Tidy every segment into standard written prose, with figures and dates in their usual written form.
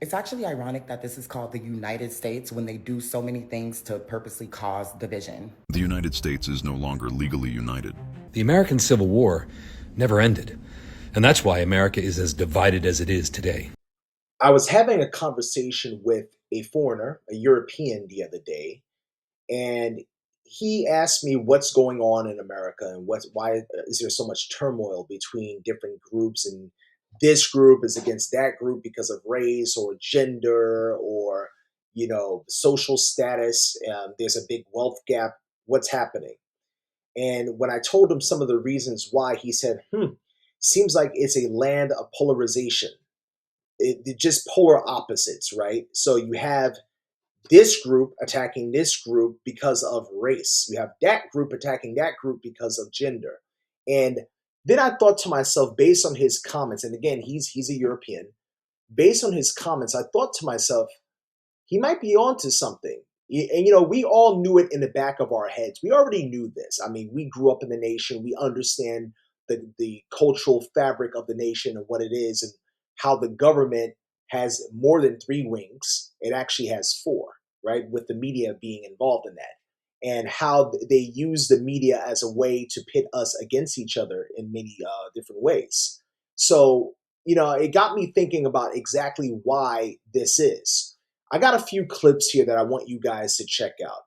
It's actually ironic that this is called the United States when they do so many things to purposely cause division. The United States is no longer legally united. The American Civil War never ended, and that's why America is as divided as it is today. I was having a conversation with a foreigner, a European, the other day, and he asked me what's going on in America and why is there so much turmoil between different groups, and this group is against that group because of race or gender or social status. There's a big wealth gap. What's happening? And when I told him some of the reasons why, he said, seems like it's a land of polarization. It just polar opposites, right? So you have this group attacking this group because of race. You have that group attacking that group because of gender. And then I thought to myself, based on his comments, and again, he's a European. Based on his comments, I thought to myself, he might be onto something. And we all knew it in the back of our heads. We already knew this. I mean, we grew up in the nation. We understand the cultural fabric of the nation and what it is, and how the government has more than three wings. It actually has four, right? With the media being involved in that. And how they use the media as a way to pit us against each other in many different ways. So, it got me thinking about exactly why this is. I got a few clips here that I want you guys to check out.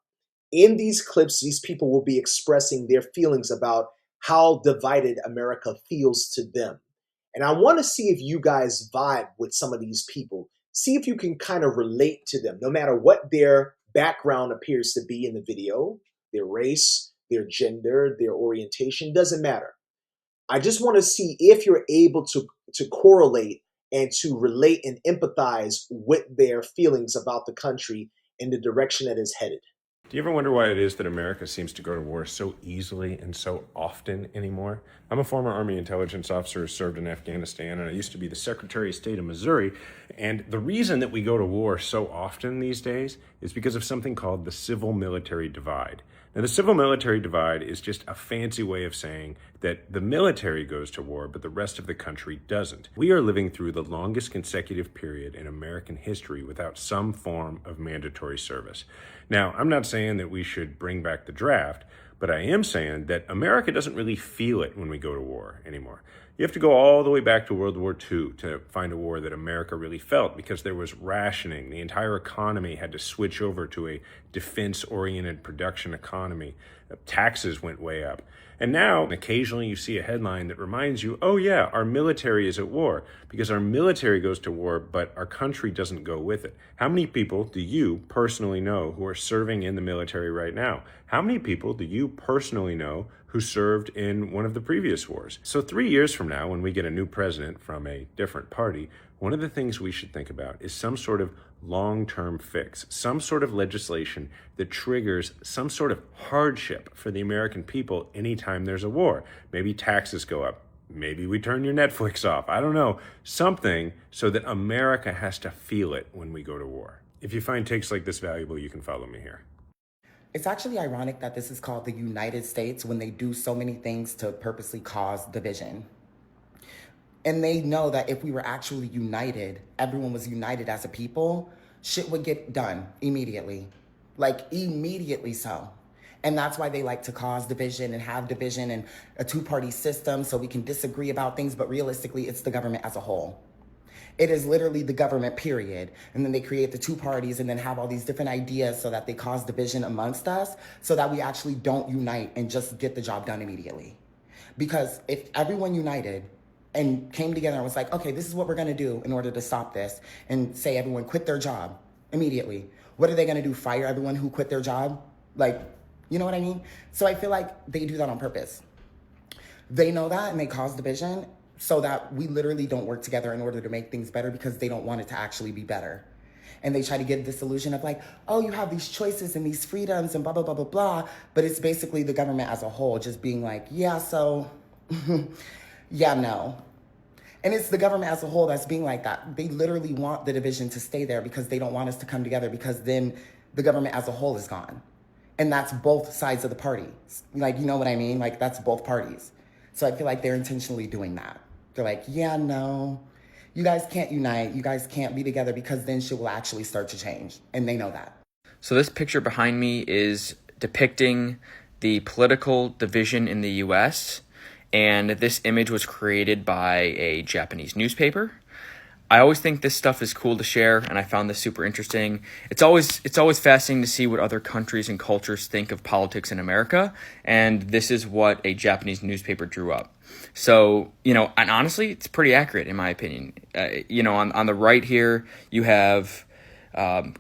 In these clips, these people will be expressing their feelings about how divided America feels to them. And I want to see if you guys vibe with some of these people. See if you can kind of relate to them, no matter what their background appears to be in the video, their race, their gender, their orientation, doesn't matter. I just want to see if you're able to correlate and to relate and empathize with their feelings about the country and the direction that is headed. Do you ever wonder why it is that America seems to go to war so easily and so often anymore? I'm a former Army intelligence officer who served in Afghanistan, and I used to be the Secretary of State of Missouri. And the reason that we go to war so often these days is because of something called the civil-military divide. Now, the civil-military divide is just a fancy way of saying that the military goes to war, but the rest of the country doesn't. We are living through the longest consecutive period in American history without some form of mandatory service. Now, I'm not saying that we should bring back the draft, but I am saying that America doesn't really feel it when we go to war anymore. You have to go all the way back to World War II to find a war that America really felt, because there was rationing. The entire economy had to switch over to a defense-oriented production economy. Taxes went way up. And now, occasionally you see a headline that reminds you, oh yeah, our military is at war, because our military goes to war, but our country doesn't go with it. How many people do you personally know who are serving in the military right now? How many people do you personally know who served in one of the previous wars? So 3 years from now, when we get a new president from a different party, one of the things we should think about is some sort of long-term fix, some sort of legislation that triggers some sort of hardship for the American people anytime there's a war. Maybe taxes go up. Maybe we turn your Netflix off. I don't know. Something so that America has to feel it when we go to war. If you find takes like this valuable, you can follow me here. It's actually ironic that this is called the United States when they do so many things to purposely cause division. And they know that if we were actually united, everyone was united as a people, shit would get done immediately. Like, immediately so. And that's why they like to cause division and have division and a two-party system so we can disagree about things, but realistically, it's the government as a whole. It is literally the government, period. And then they create the two parties and then have all these different ideas so that they cause division amongst us so that we actually don't unite and just get the job done immediately. Because if everyone united and came together and was like, okay, this is what we're gonna do in order to stop this, and say everyone quit their job immediately, what are they gonna do, fire everyone who quit their job? Like, you know what I mean? So I feel like they do that on purpose. They know that and they cause division so that we literally don't work together in order to make things better, because they don't want it to actually be better. And they try to give this illusion of like, oh, you have these choices and these freedoms and blah, blah, blah, blah, blah. But it's basically the government as a whole just being like, yeah, so, yeah, no. And it's the government as a whole that's being like that. They literally want the division to stay there because they don't want us to come together, because then the government as a whole is gone. And that's both sides of the party. Like, you know what I mean? Like, that's both parties. So I feel like they're intentionally doing that. They're like, yeah, no. You guys can't unite. You guys can't be together because then shit will actually start to change. And they know that. So this picture behind me is depicting the political division in the U.S., and this image was created by a Japanese newspaper. I always think this stuff is cool to share, and I found this super interesting. It's always fascinating to see what other countries and cultures think of politics in America, and this is what a Japanese newspaper drew up. So, and honestly, it's pretty accurate in my opinion. On the right here, you have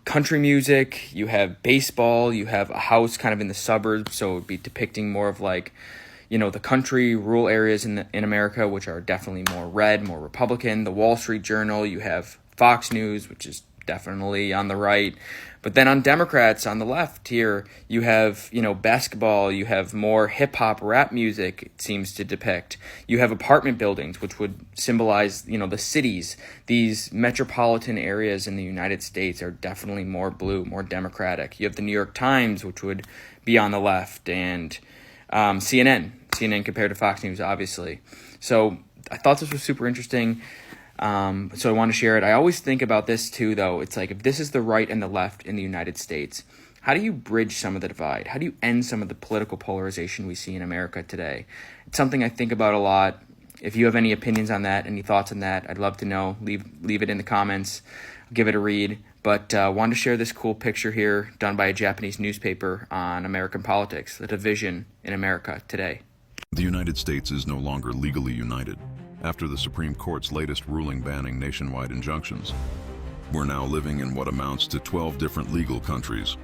country music, you have baseball, you have a house kind of in the suburbs, so it would be depicting more of like, the country, rural areas in America, which are definitely more red, more Republican. The Wall Street Journal, you have Fox News, which is definitely on the right. But then on Democrats, on the left here, you have, basketball, you have more hip-hop rap music, it seems to depict. You have apartment buildings, which would symbolize, the cities. These metropolitan areas in the United States are definitely more blue, more Democratic. You have the New York Times, which would be on the left, and CNN compared to Fox News, obviously. So I thought this was super interesting. So I want to share it. I always think about this too, though. It's like, if this is the right and the left in the United States, how do you bridge some of the divide? How do you end some of the political polarization we see in America today? It's something I think about a lot. If you have any opinions on that, any thoughts on that, I'd love to know. Leave it in the comments. I'll give it a read. But wanted to share this cool picture here done by a Japanese newspaper on American politics, the division in America today. The United States is no longer legally united after the Supreme Court's latest ruling banning nationwide injunctions. We're now living in what amounts to 12 different legal countries,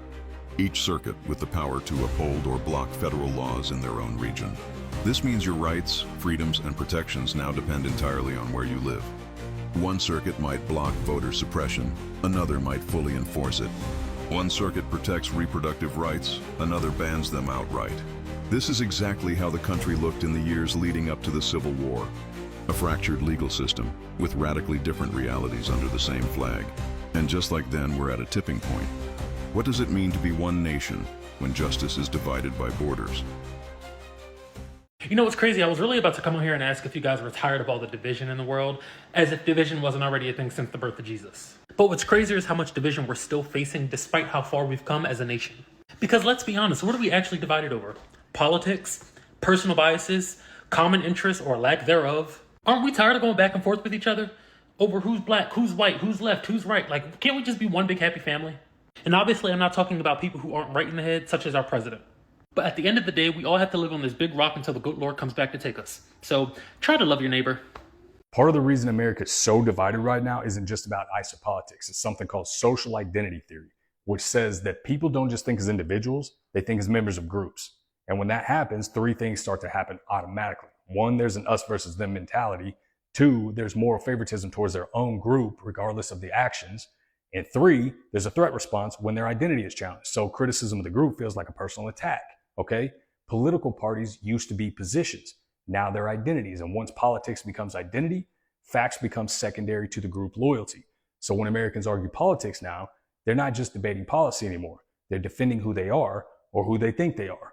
each circuit with the power to uphold or block federal laws in their own region. This means your rights, freedoms, and protections now depend entirely on where you live. One circuit might block voter suppression, another might fully enforce it. One circuit protects reproductive rights, another bans them outright. This is exactly how the country looked in the years leading up to the Civil War. A fractured legal system with radically different realities under the same flag. And just like then, we're at a tipping point. What does it mean to be one nation when justice is divided by borders? What's crazy? I was really about to come on here and ask if you guys were tired of all the division in the world, as if division wasn't already a thing since the birth of Jesus. But what's crazier is how much division we're still facing despite how far we've come as a nation. Because let's be honest, what are we actually divided over? Politics? Personal biases? Common interests or lack thereof? Aren't we tired of going back and forth with each other? Over who's black, who's white, who's left, who's right? Like, can't we just be one big happy family? And obviously I'm not talking about people who aren't right in the head, such as our president. But at the end of the day, we all have to live on this big rock until the good Lord comes back to take us. So try to love your neighbor. Part of the reason America is so divided right now isn't just about isopolitics. It's something called social identity theory, which says that people don't just think as individuals, they think as members of groups. And when that happens, three things start to happen automatically. One, there's an us versus them mentality. Two, there's moral favoritism towards their own group, regardless of the actions. And three, there's a threat response when their identity is challenged. So criticism of the group feels like a personal attack. Okay? Political parties used to be positions. Now they're identities. And once politics becomes identity, facts become secondary to the group loyalty. So when Americans argue politics now, they're not just debating policy anymore. They're defending who they are or who they think they are.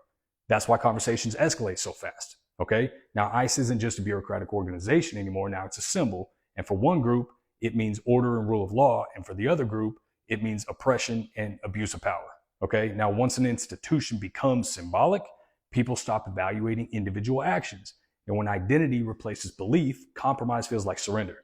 That's why conversations escalate so fast. Okay? Now ICE isn't just a bureaucratic organization anymore. Now it's a symbol. And for one group, it means order and rule of law. And for the other group, it means oppression and abuse of power. Okay. Now, once an institution becomes symbolic, people stop evaluating individual actions. And when identity replaces belief, compromise feels like surrender.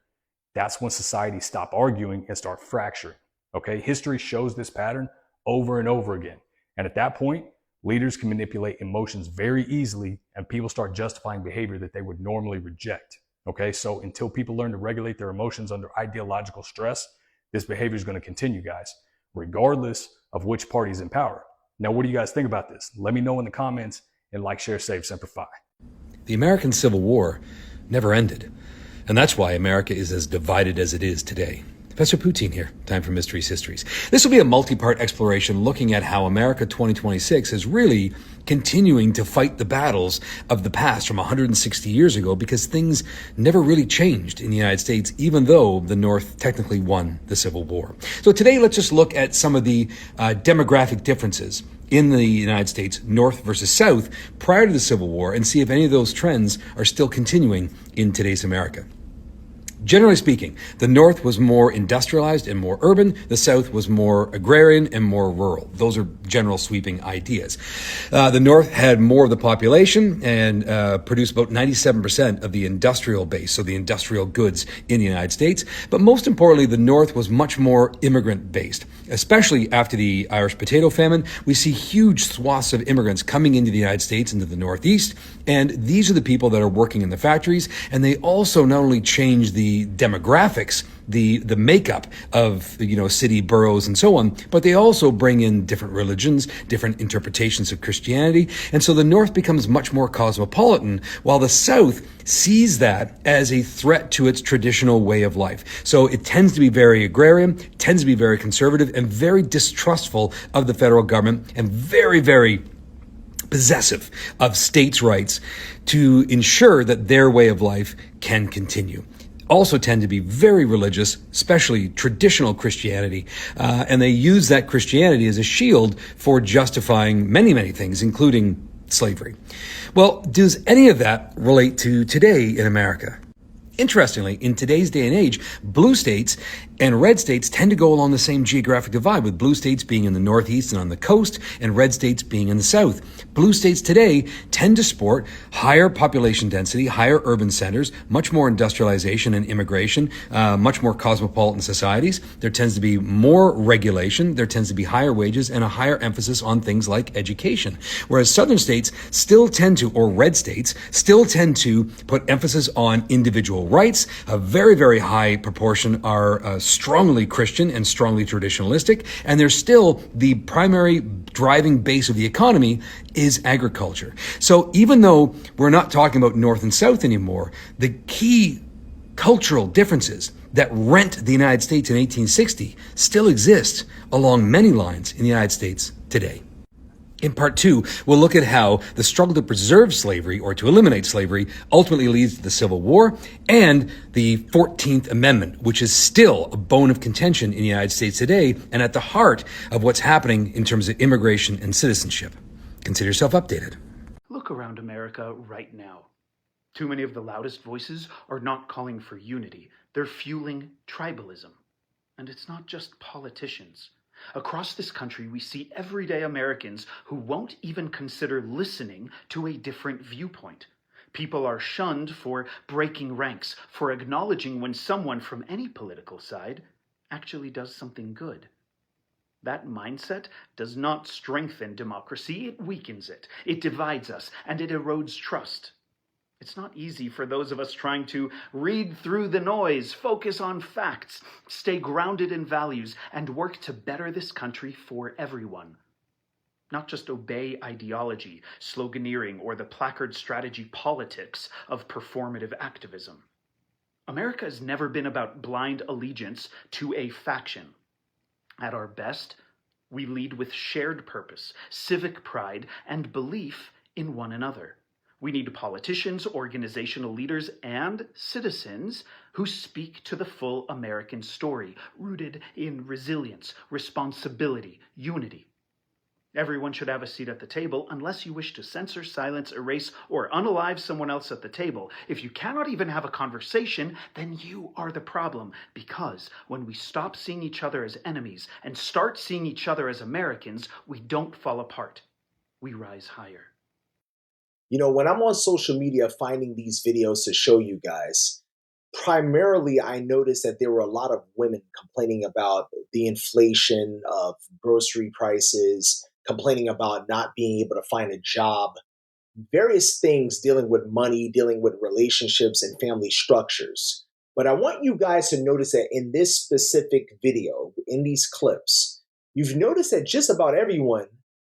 That's when societies stop arguing and start fracturing. Okay. History shows this pattern over and over again. And at that point, leaders can manipulate emotions very easily and people start justifying behavior that they would normally reject. Okay. So until people learn to regulate their emotions under ideological stress, this behavior is going to continue, guys, regardless of which party is in power. Now, what do you guys think about this? Let me know in the comments, and like, share, save, Semper Fi. The American Civil War never ended, and that's why America is as divided as it is today. Professor Poutine here, time for Mysteries Histories. This will be a multi-part exploration looking at how America 2026 is really continuing to fight the battles of the past from 160 years ago, because things never really changed in the United States, even though the North technically won the Civil War. So today, let's just look at some of the demographic differences in the United States, North versus South, prior to the Civil War, and see if any of those trends are still continuing in today's America. Generally speaking, the North was more industrialized and more urban. The South was more agrarian and more rural. Those are general sweeping ideas. The North had more of the population and produced about 97% of the industrial base, so the industrial goods in the United States. But most importantly, the North was much more immigrant-based. Especially after the Irish potato famine, we see huge swaths of immigrants coming into the United States, into the Northeast, and these are the people that are working in the factories, and they also not only change the demographics, the makeup of, city boroughs and so on, but they also bring in different religions, different interpretations of Christianity, and so the North becomes much more cosmopolitan, while the South sees that as a threat to its traditional way of life. So it tends to be very agrarian, tends to be very conservative, and very distrustful of the federal government, and very, very possessive of states' rights to ensure that their way of life can continue. Also tend to be very religious, especially traditional Christianity, and they use that Christianity as a shield for justifying many, many things, including slavery. Well, does any of that relate to today in America? Interestingly, in today's day and age, blue states and red states tend to go along the same geographic divide, with blue states being in the Northeast and on the coast, and red states being in the South. Blue states today tend to sport higher population density, higher urban centers, much more industrialization and immigration, much more cosmopolitan societies. There tends to be more regulation, there tends to be higher wages, and a higher emphasis on things like education. Whereas southern states still tend to, or red states, still tend to put emphasis on individual rights. A very, very high proportion are strongly Christian and strongly traditionalistic, and there's still the primary driving base of the economy is agriculture. So even though we're not talking about North and South anymore, the key cultural differences that rent the United States in 1860 still exist along many lines in the United States today. In part 2, we'll look at how the struggle to preserve slavery or to eliminate slavery ultimately leads to the Civil War and the 14th Amendment, which is still a bone of contention in the United States today and at the heart of what's happening in terms of immigration and citizenship. Consider yourself updated. Look around America right now. Too many of the loudest voices are not calling for unity. They're fueling tribalism. And it's not just politicians. Across this country, we see everyday Americans who won't even consider listening to a different viewpoint. People are shunned for breaking ranks, for acknowledging when someone from any political side actually does something good. That mindset does not strengthen democracy, it weakens it. It divides us, and it erodes trust. It's not easy for those of us trying to read through the noise, focus on facts, stay grounded in values, and work to better this country for everyone. Not just obey ideology, sloganeering, or the placard strategy politics of performative activism. America has never been about blind allegiance to a faction. At our best, we lead with shared purpose, civic pride, and belief in one another. We need politicians, organizational leaders, and citizens who speak to the full American story, rooted in resilience, responsibility, unity. Everyone should have a seat at the table unless you wish to censor, silence, erase, or unalive someone else at the table. If you cannot even have a conversation, then you are the problem. Because when we stop seeing each other as enemies and start seeing each other as Americans, we don't fall apart. We rise higher. When I'm on social media finding these videos to show you guys, primarily I noticed that there were a lot of women complaining about the inflation of grocery prices, complaining about not being able to find a job, various things dealing with money, dealing with relationships and family structures. But I want you guys to notice that in this specific video, in these clips, you've noticed that just about everyone,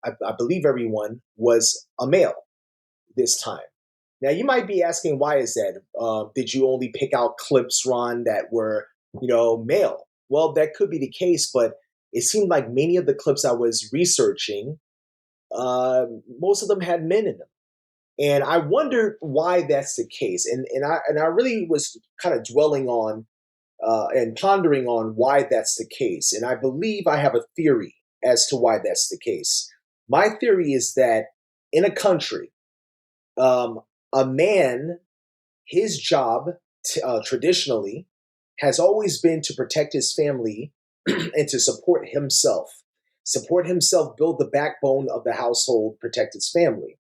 I believe everyone, was a male this time. Now, you might be asking, why is that? Did you only pick out clips, Ron, that were, male? Well, that could be the case, but it seemed like many of the clips I was researching, most of them had men in them. And I wondered why that's the case. And I really was kind of dwelling on and pondering on why that's the case. And I believe I have a theory as to why that's the case. My theory is that in a country, a man, his job traditionally has always been to protect his family and to support himself. Support himself, build the backbone of the household, protect his family.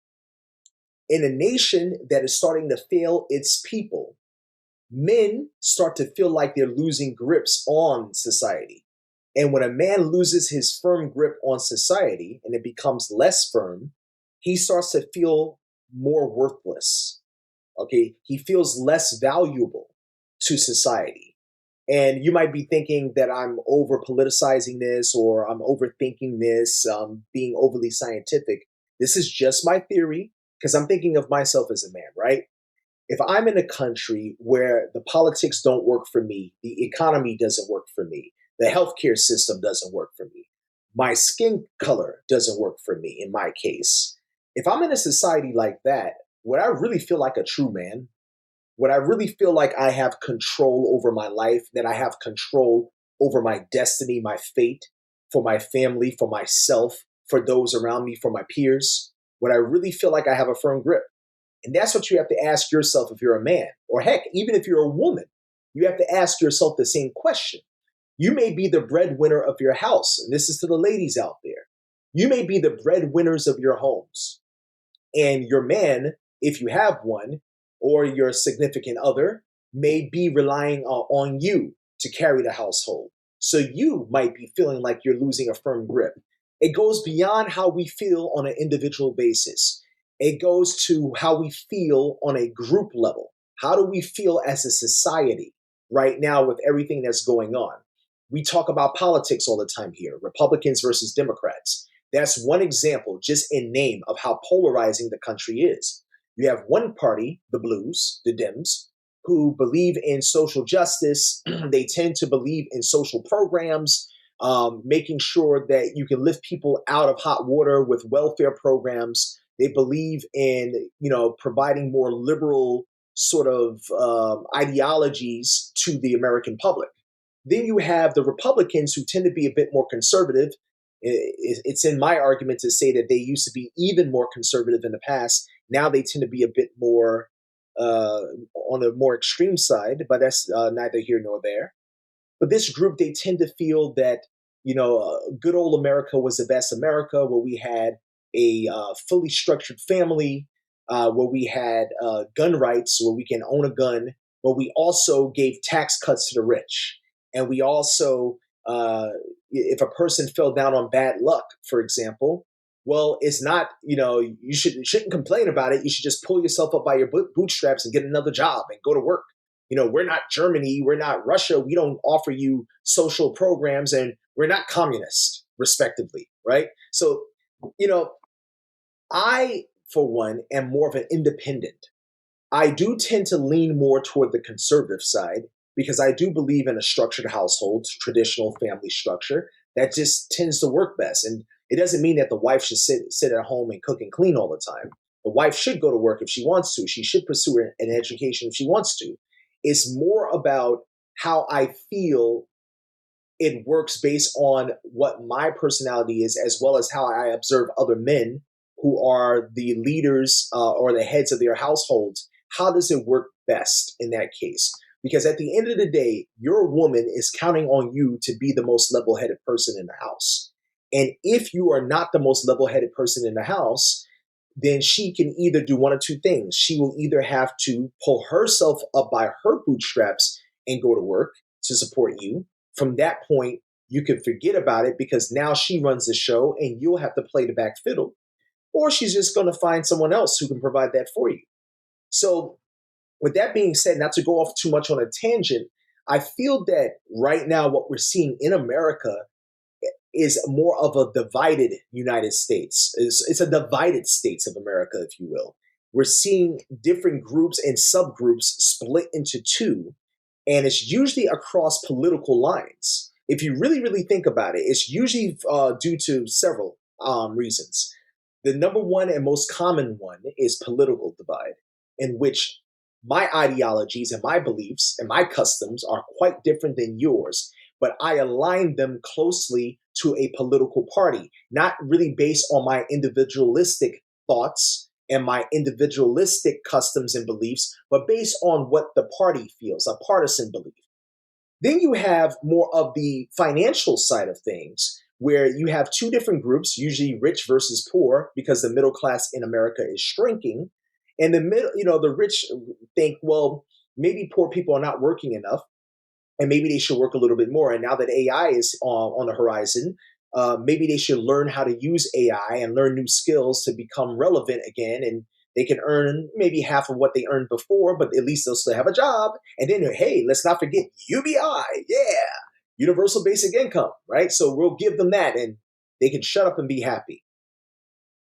In a nation that is starting to fail its people, men start to feel like they're losing grips on society. And when a man loses his firm grip on society and it becomes less firm, he starts to feel more worthless. Okay. He feels less valuable to society. And you might be thinking that I'm over politicizing this or I'm overthinking this, being overly scientific. This is just my theory because I'm thinking of myself as a man, right? If I'm in a country where the politics don't work for me, the economy doesn't work for me, the healthcare system doesn't work for me, my skin color doesn't work for me in my case. If I'm in a society like that, would I really feel like a true man? Would I really feel like I have control over my life, that I have control over my destiny, my fate, for my family, for myself, for those around me, for my peers? Would I really feel like I have a firm grip? And that's what you have to ask yourself if you're a man, or heck, even if you're a woman, you have to ask yourself the same question. You may be the breadwinner of your house, and this is to the ladies out there. You may be the breadwinners of your homes, and your man, if you have one, or your significant other, may be relying on you to carry the household. So you might be feeling like you're losing a firm grip. It goes beyond how we feel on an individual basis. It goes to how we feel on a group level. How do we feel as a society right now with everything that's going on? We talk about politics all the time here, Republicans versus Democrats. That's one example, just in name, of how polarizing the country is. You have one party, the Blues, the Dems, who believe in social justice. They tend to believe in social programs, making sure that you can lift people out of hot water with welfare programs. They believe in, providing more liberal sort of ideologies to the American public. Then you have the Republicans who tend to be a bit more conservative. It's in my argument to say that they used to be even more conservative in the past. Now they tend to be a bit more on the more extreme side, but that's neither here nor there. But this group, they tend to feel that, good old America was the best America, where we had a fully structured family, where we had gun rights, where we can own a gun, but we also gave tax cuts to the rich. And we also, if a person fell down on bad luck, for example, well, it's not, you shouldn't complain about it. You should just pull yourself up by your bootstraps and get another job and go to work. We're not Germany, we're not Russia. We don't offer you social programs, and we're not communist, respectively, right? So, I, for one, am more of an independent. I do tend to lean more toward the conservative side because I do believe in a structured household, traditional family structure that just tends to work best. And it doesn't mean that the wife should sit at home and cook and clean all the time. The wife should go to work if she wants to. She should pursue an education if she wants to. It's more about how I feel it works based on what my personality is, as well as how I observe other men who are the leaders or the heads of their households. How does it work best in that case? Because at the end of the day, your woman is counting on you to be the most level-headed person in the house. And if you are not the most level-headed person in the house, then she can either do one of two things. She will either have to pull herself up by her bootstraps and go to work to support you. From that point, you can forget about it because now she runs the show and you'll have to play the back fiddle. Or she's just going to find someone else who can provide that for you. So, with that being said, not to go off too much on a tangent, I feel that right now what we're seeing in America is more of a divided United States. It's a divided states of America, if you will. We're seeing different groups and subgroups split into two, and it's usually across political lines. If you really, really think about it, it's usually due to several reasons. The number one and most common one is political divide, in which my ideologies and my beliefs and my customs are quite different than yours, but I align them closely to a political party, not really based on my individualistic thoughts and my individualistic customs and beliefs, but based on what the party feels, a partisan belief. Then you have more of the financial side of things, where you have two different groups, usually rich versus poor, because the middle class in America is shrinking. And the middle, the rich think, well, maybe poor people are not working enough, and maybe they should work a little bit more. And now that AI is on the horizon, maybe they should learn how to use AI and learn new skills to become relevant again. And they can earn maybe half of what they earned before, but at least they'll still have a job. And then, hey, let's not forget UBI. Yeah, universal basic income, right? So we'll give them that and they can shut up and be happy.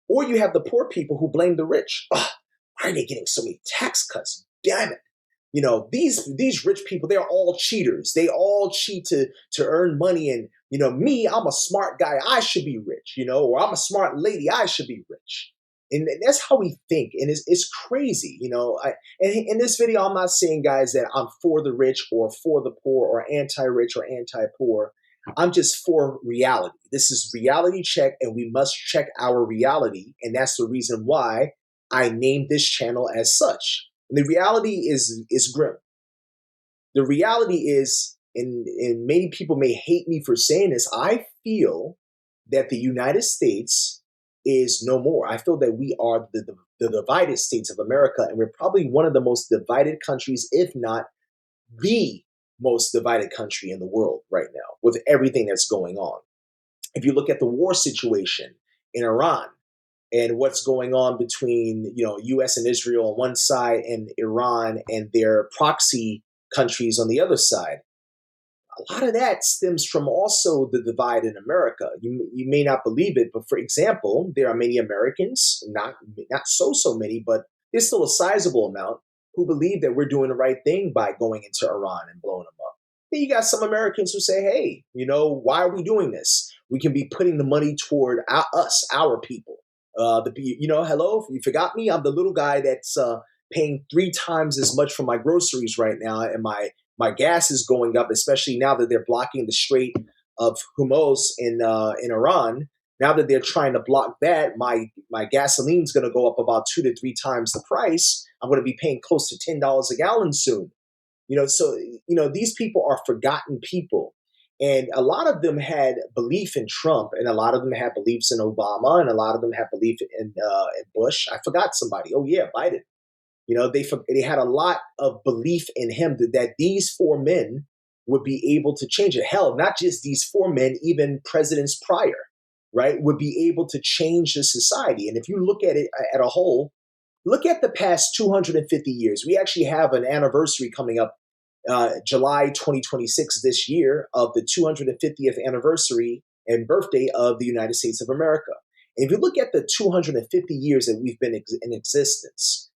Or you have the poor people who blame the rich. Ugh, why are they getting so many tax cuts? Damn it. These rich people, they're all cheaters. They all cheat to earn money. And me, I'm a smart guy, I should be rich. Or I'm a smart lady, I should be rich. And that's how we think, and it's crazy. And in this video, I'm not saying, guys, that I'm for the rich or for the poor or anti-rich or anti-poor. I'm just for reality. This is reality check, and we must check our reality, and that's the reason why I named this channel as such. And the reality is grim. The reality is, and many people may hate me for saying this, I feel that the United States is no more. I feel that we are the divided states of America, and we're probably one of the most divided countries, if not the most divided country in the world right now, with everything that's going on. If you look at the war situation in Iran, and what's going on between U.S. and Israel on one side and Iran and their proxy countries on the other side, a lot of that stems from also the divide in America. You may not believe it, but for example, there are many Americans, not so many, but there's still a sizable amount who believe that we're doing the right thing by going into Iran and blowing them up. Then you got some Americans who say, hey, why are we doing this? We can be putting the money toward our people. Hello, you forgot me. I'm the little guy that's paying 3 times as much for my groceries right now, and my gas is going up, especially now that they're blocking the Strait of Hormuz in Iran. Now that they're trying to block that, my gasoline's going to go up about 2 to 3 times the price. I'm going to be paying close to $10 a gallon soon. So these people are forgotten people. And a lot of them had belief in Trump, and a lot of them had beliefs in Obama, and a lot of them had belief in Bush. I forgot somebody. Oh yeah, Biden. They had a lot of belief in him that these 4 men would be able to change it. Hell, not just these 4 men, even presidents prior, right, would be able to change the society. And if you look at it at a whole, look at the past 250 years. We actually have an anniversary coming up, July 2026 this year, of the 250th anniversary and birthday of the United States of America. And if you look at the 250 years that we've been in existence,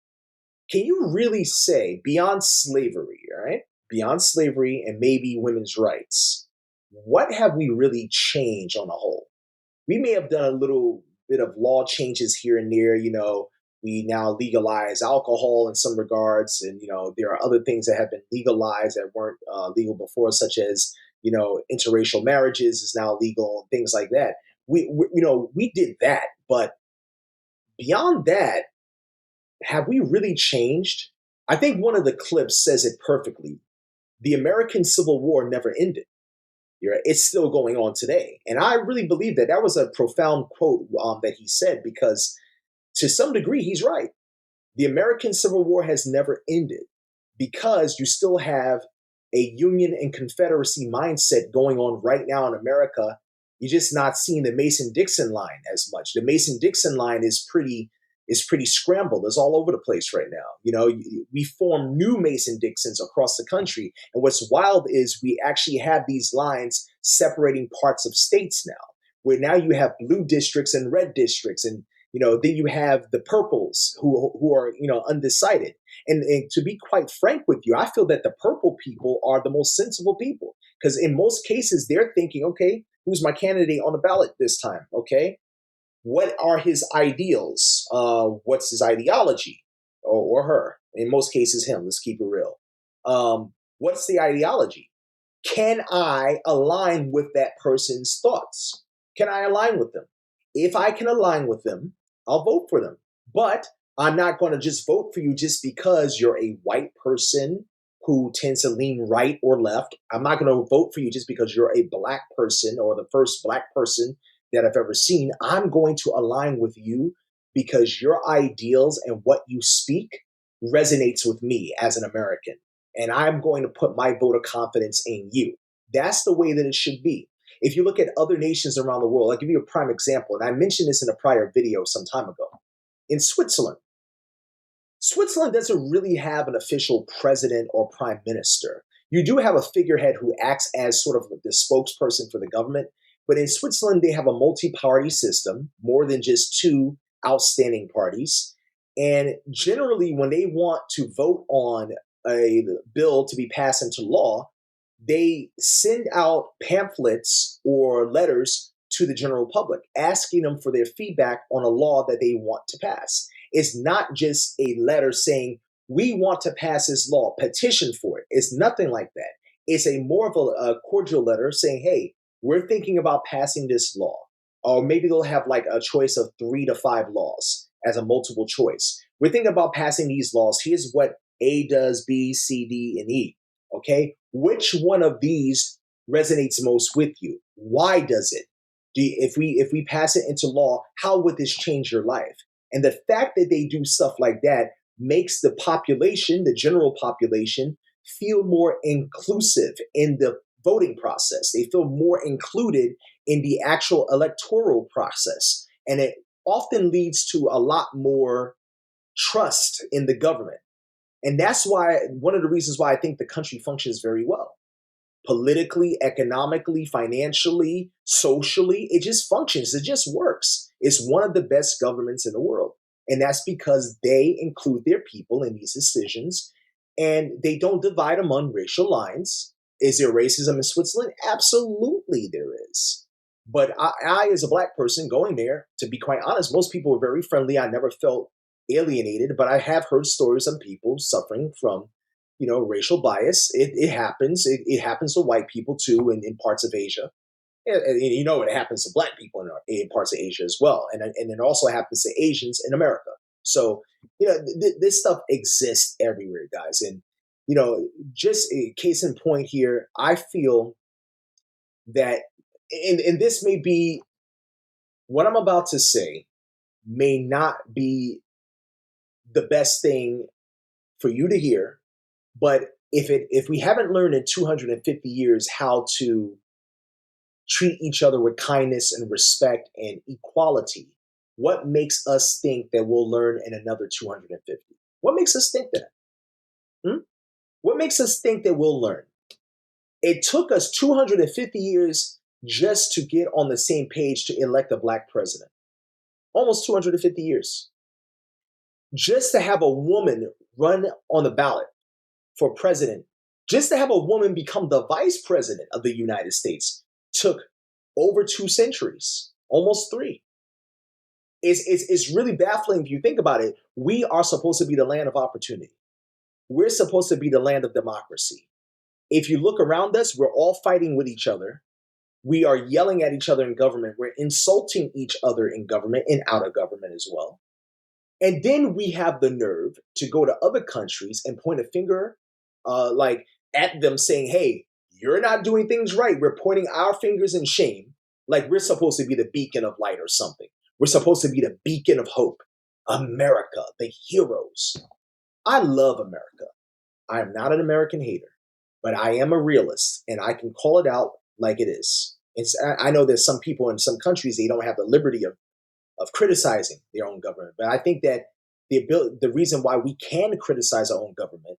can you really say, beyond slavery, right? Beyond slavery and maybe women's rights, what have we really changed on the whole? We may have done a little bit of law changes here and there. We now legalize alcohol in some regards, and there are other things that have been legalized that weren't legal before, such as interracial marriages is now legal and things like that. We did that, but beyond that, have we really changed? I think one of the clips says it perfectly. The American Civil War never ended. It's still going on today, and I really believe that was a profound quote that he said, because to some degree, he's right. The American Civil War has never ended because you still have a Union and Confederacy mindset going on right now in America. You're just not seeing the Mason-Dixon line as much. The Mason-Dixon line is pretty scrambled. It's all over the place right now. We form new Mason-Dixons across the country. And what's wild is we actually have these lines separating parts of states now, where now you have blue districts and red districts, and then you have the purples who are undecided. And to be quite frank with you, I feel that the purple people are the most sensible people, because in most cases they're thinking, okay, who's my candidate on the ballot this time? Okay, what are his ideals? What's his ideology, or her? In most cases, him. Let's keep it real. What's the ideology? Can I align with that person's thoughts? Can I align with them? If I can align with them, I'll vote for them. But I'm not going to just vote for you just because you're a white person who tends to lean right or left. I'm not going to vote for you just because you're a black person or the first black person that I've ever seen. I'm going to align with you because your ideals and what you speak resonates with me as an American. And I'm going to put my vote of confidence in you. That's the way that it should be. If you look at other nations around the world, I'll give you a prime example. And I mentioned this in a prior video some time ago. In Switzerland, Switzerland doesn't really have an official president or prime minister. You do have a figurehead who acts as sort of the spokesperson for the government. But in Switzerland, they have a multi-party system, more than just two outstanding parties. And generally, when they want to vote on a bill to be passed into law, they send out pamphlets or letters to the general public, asking them for their feedback on a law that they want to pass. It's not just a letter saying, we want to pass this law, petition for it. It's nothing like that. It's a more of a cordial letter saying, hey, we're thinking about passing this law. Or maybe they'll have like a choice of 3 to 5 laws as a multiple choice. We're thinking about passing these laws. Here's what A does, B, C, D, and E. Okay, which one of these resonates most with you? Why does it? If we pass it into law, how would this change your life? And the fact that they do stuff like that makes the population, the general population, feel more inclusive in the voting process. They feel more included in the actual electoral process. And it often leads to a lot more trust in the government. And that's why, one of the reasons why I think the country functions very well. Politically, economically, financially, socially, it just functions. It just works. It's one of the best governments in the world. And that's because they include their people in these decisions and they don't divide among racial lines. Is there racism in Switzerland? Absolutely there is. But I, as a black person going there, to be quite honest, most people were very friendly. I never felt alienated, but I have heard stories of people suffering from, racial bias. It happens. It happens to white people too in parts of Asia. And it happens to black people in parts of Asia as well. And it also happens to Asians in America. So, this stuff exists everywhere, guys. And, just a case in point here, I feel that, and this may be, what I'm about to say may not be the best thing for you to hear, but if we haven't learned in 250 years how to treat each other with kindness and respect and equality, what makes us think that we'll learn in another 250? What makes us think that? What makes us think that we'll learn? It took us 250 years just to get on the same page to elect a black president. Almost 250 years. Just to have a woman run on the ballot for president, just to have a woman become the vice president of the United States took over 2 centuries, almost 3. It's really baffling if you think about it. We are supposed to be the land of opportunity. We're supposed to be the land of democracy. If you look around us, we're all fighting with each other. We are yelling at each other in government. We're insulting each other in government and out of government as well. And then we have the nerve to go to other countries and point a finger at them saying, hey, you're not doing things right. We're pointing our fingers in shame, like we're supposed to be the beacon of light or something. We're supposed to be the beacon of hope. America, the heroes. I love America. I am not an American hater, but I am a realist and I can call it out like it is. I know there's some people in some countries, they don't have the liberty of criticizing their own government. But I think that the reason why we can criticize our own government,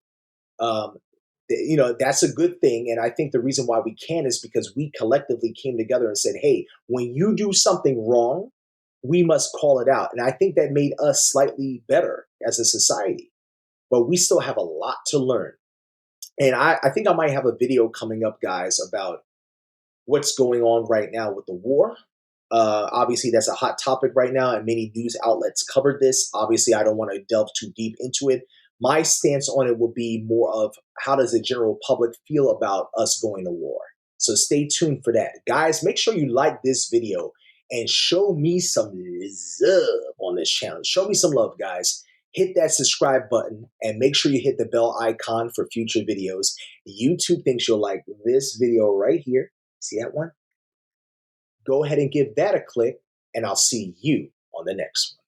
that's a good thing. And I think the reason why we can is because we collectively came together and said, hey, when you do something wrong, we must call it out. And I think that made us slightly better as a society. But we still have a lot to learn. And I think I might have a video coming up, guys, about what's going on right now with the war. Obviously, that's a hot topic right now, and many news outlets covered this. Obviously, I don't want to delve too deep into it. My stance on it will be more of how does the general public feel about us going to war? So stay tuned for that. Guys, make sure you like this video and show me some love on this channel. Show me some love, guys. hit that subscribe button and make sure you hit the bell icon for future videos. YouTube thinks you'll like this video right here. See that one? Go ahead and give that a click, and I'll see you on the next one.